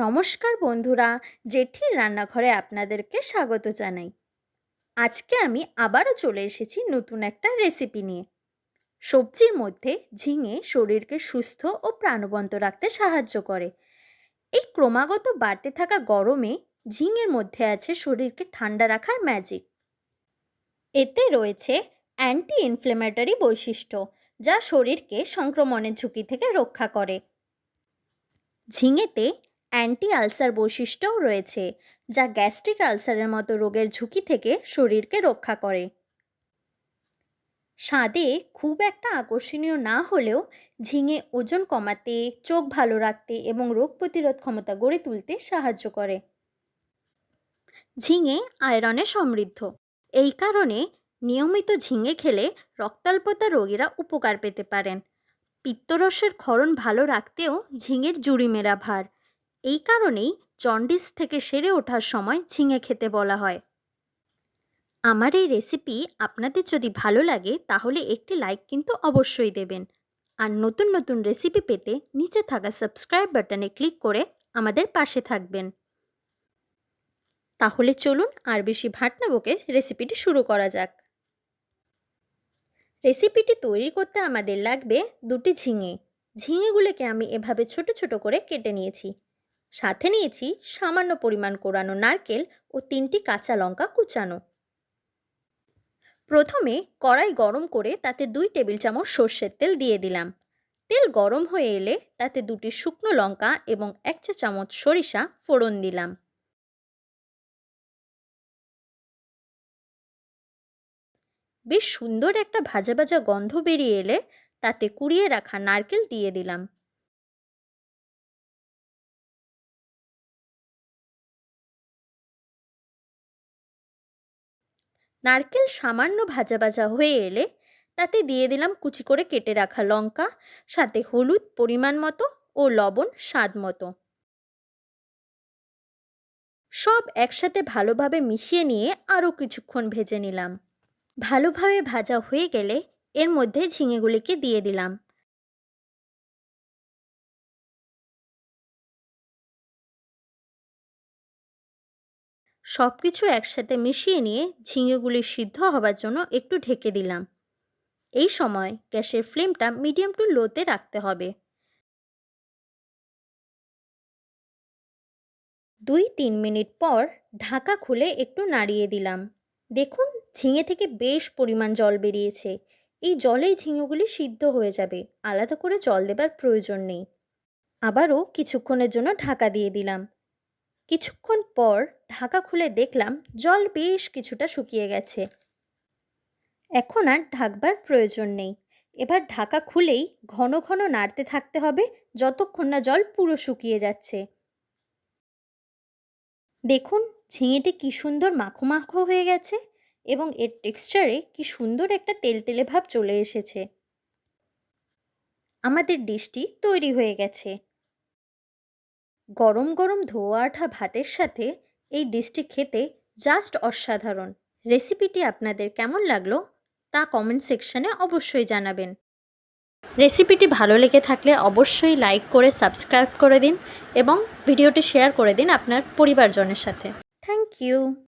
নমস্কার বন্ধুরা, জেঠির রান্নাঘরে আপনাদেরকে স্বাগত জানাই। আজকে আমি আবারও চলে এসেছি নতুন একটা রেসিপি নিয়ে। সবজির মধ্যে ঝিঙে শরীরকে সুস্থ ও প্রাণবন্ত রাখতে সাহায্য করে। এই ক্রমাগত বাড়তে থাকা গরমে ঝিঙের মধ্যে আছে শরীরকে ঠান্ডা রাখার ম্যাজিক। এতে রয়েছে অ্যান্টি ইনফ্লেমেটরি বৈশিষ্ট্য, যা শরীরকে সংক্রমণের ঝুঁকি থেকে রক্ষা করে। ঝিঙেতে অ্যান্টি আলসার বৈশিষ্ট্যও রয়েছে, যা গ্যাস্ট্রিক আলসারের মতো রোগের ঝুঁকি থেকে শরীরকে রক্ষা করে। স্বাদে খুব একটা আকর্ষণীয় না হলেও ঝিঙে ওজন কমাতে, চোখ ভালো রাখতে এবং রোগ প্রতিরোধ ক্ষমতা গড়ে তুলতে সাহায্য করে। ঝিঙে আয়রনে সমৃদ্ধ, এই কারণে নিয়মিত ঝিঙে খেলে রক্তাল্পতা রোগীরা উপকার পেতে পারেন। পিত্তরসের ক্ষরণ ভালো রাখতেও ঝিঙের জুড়ি মেরা ভার, এই কারণেই জন্ডিস থেকে সেরে ওঠার সময় ঝিঙে খেতে বলা হয়। আমার এই রেসিপি আপনাদের যদি ভালো লাগে তাহলে একটি লাইক কিন্তু অবশ্যই দেবেন। আর নতুন নতুন রেসিপি পেতে নিচে থাকা সাবস্ক্রাইব বাটনে ক্লিক করে আমাদের পাশে থাকবেন। তাহলে চলুন আর বেশি ভাট না বকে রেসিপিটি শুরু করা যাক। রেসিপিটি তৈরি করতে আমাদের লাগবে দুটি ঝিঙে। ঝিঙেগুলোকে আমি এভাবে ছোট ছোট করে কেটে নিয়েছি। সাথে নিয়েছি সামান্য পরিমাণ কোরানো নারকেল ও 3টি কাঁচা লঙ্কা কুচানো। প্রথমে কড়াই গরম করে তাতে 2 টেবিল চামচ সর্ষের তেল দিয়ে দিলাম। তেল গরম হয়ে এলে তাতে 2টি শুকনো লঙ্কা এবং 1 চা চামচ সরিষা ফোড়ন দিলাম। বেশ সুন্দর একটা ভাজা ভাজা গন্ধ বেরিয়ে এলে তাতে কুড়িয়ে রাখা নারকেল দিয়ে দিলাম। নারকেল সামান্য ভাজা ভাজা হয়ে এলে তাতে দিয়ে দিলাম কুচি করে কেটে রাখা লঙ্কা, সাথে হলুদ পরিমাণ মতো ও লবণ স্বাদ মতো। সব একসাথে ভালোভাবে মিশিয়ে নিয়ে আরও কিছুক্ষণ ভেজে নিলাম। ভালোভাবে ভাজা হয়ে গেলে এর মধ্যে ঝিঙেগুলিকে দিয়ে দিলাম। সব কিছু একসাথে মিশিয়ে নিয়ে ঝিঙেগুলি সিদ্ধ হবার জন্য একটু ঢেকে দিলাম। এই সময় গ্যাসের ফ্লেমটা মিডিয়াম টু লোতে রাখতে হবে। 2-3 মিনিট পর ঢাকা খুলে একটু নাড়িয়ে দিলাম। দেখুন, ঝিঙে থেকে বেশ পরিমাণ জল বেরিয়েছে। এই জলেই ঝিঙেগুলি সিদ্ধ হয়ে যাবে, আলাদা করে জল দেবার প্রয়োজন নেই। আবারও কিছুক্ষণের জন্য ঢাকা দিয়ে দিলাম। কিছুক্ষণ পর ঢাকা খুলে দেখলাম জল বেশ কিছুটা শুকিয়ে গেছে। এখন আর ঢাকবার প্রয়োজন নেই। এবার ঢাকা খুলেই ঘন ঘন নাড়তে থাকতে হবে যতক্ষণ না জল পুরো শুকিয়ে যাচ্ছে। দেখুন, ঝিঙেটি কি সুন্দর মাখো মাখো হয়ে গেছে এবং এর টেক্সচারে কি সুন্দর একটা তেলতেলে ভাব চলে এসেছে। আমাদের ডিশটি তৈরি হয়ে গেছে। গরম গরম ধোয়া ওঠা ভাতের সাথে এই ডিশটি খেতে জাস্ট অসাধারণ। রেসিপিটি আপনাদের কেমন লাগলো তা কমেন্ট সেকশনে অবশ্যই জানাবেন। রেসিপিটি ভালো লেগে থাকলে অবশ্যই লাইক করে সাবস্ক্রাইব করে দিন এবং ভিডিওটি শেয়ার করে দিন আপনার পরিবারজনের সাথে। Thank you.